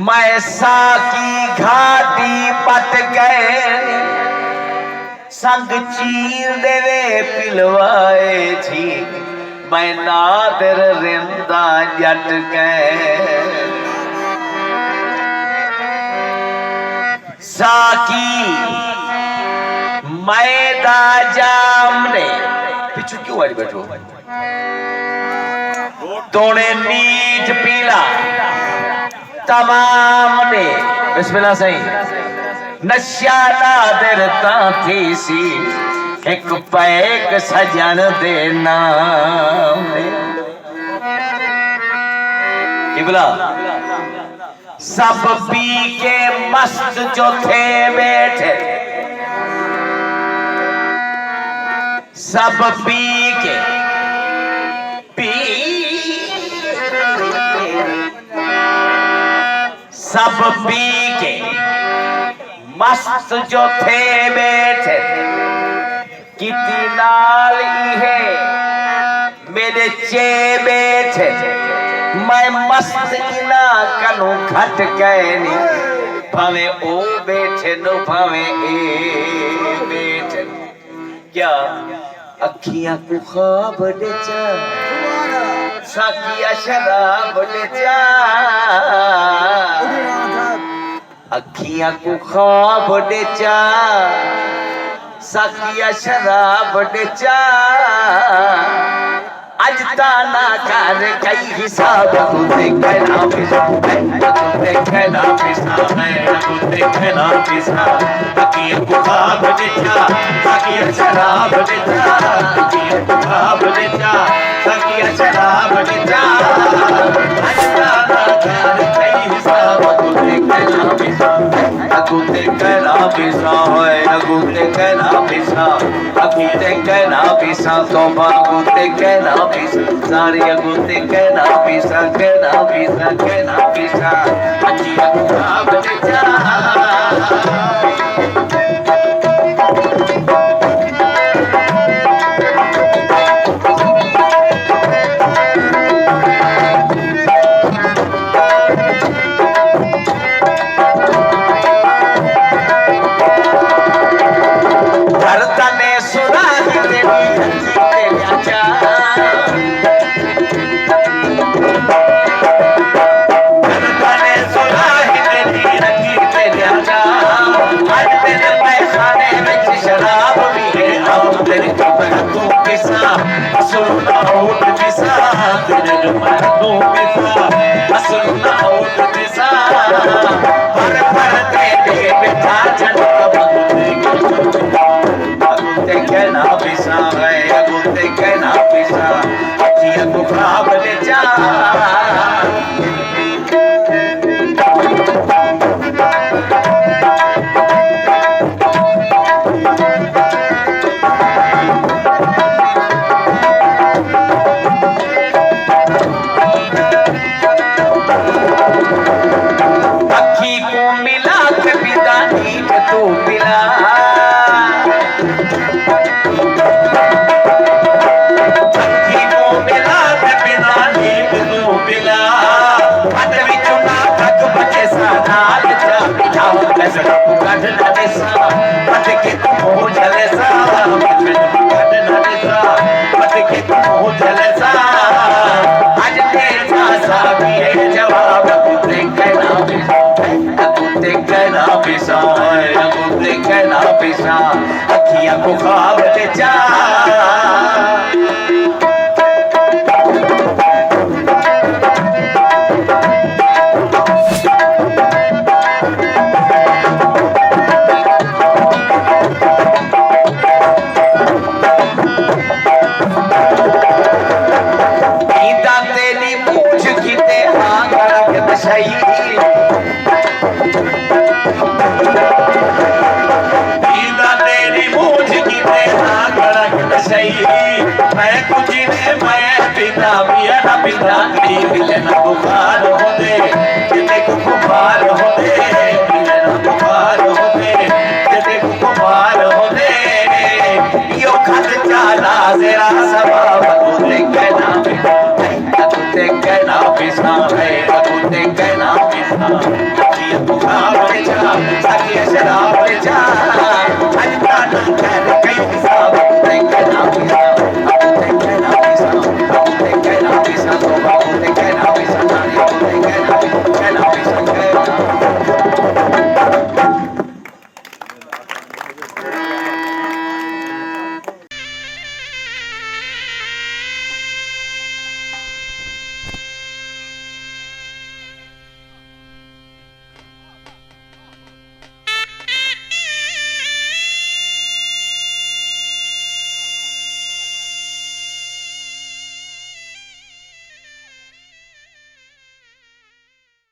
मैं साकी घाटी पट गए संग चीर देवे पिलवाए थी मैं नादर रिंदा जट गए साकी मैदा जामने पिछू क्यों आज बैठो तोड़े नीच पीला तमाम ने बिस्मिल्लाह सही नशा नादरता थी सी एक पैक सजन दे नाम इबला सब पी के मस्त जो थे बैठे सब पी के सब पी के मस्त जो थे बैठे कितनी नाल है मेरे चे बैठे मैं मस्त इना कनु घट गए नी भावे ओ बैठे नो भावे ए बैठे क्या अखियां को ख्वाब दे चा साकिया शराब दे चा अखियां को ख्वाब दे चा साकिया शराब दे चा आज ताना कर कई हिसाब तू देखना पिसा तू देखना पिसा तू देखना पिसा अखियां को ख्वाब दे चा साकिया शराब दे चा अखियां को ख्वाब दे चा साकिया शराब दे चा आज ताना कर कई हिसाब तू देखना पिसा तू देखना पिसा है तू देखना पिसा अखी देखना पिसा तो बागू देखना पिसा सारी अगू देखना पिसा कहना पिसा कहना पिसा अखी अगू ख्वाब दे चा अखियां को ख्वाब दे चा बुखार होते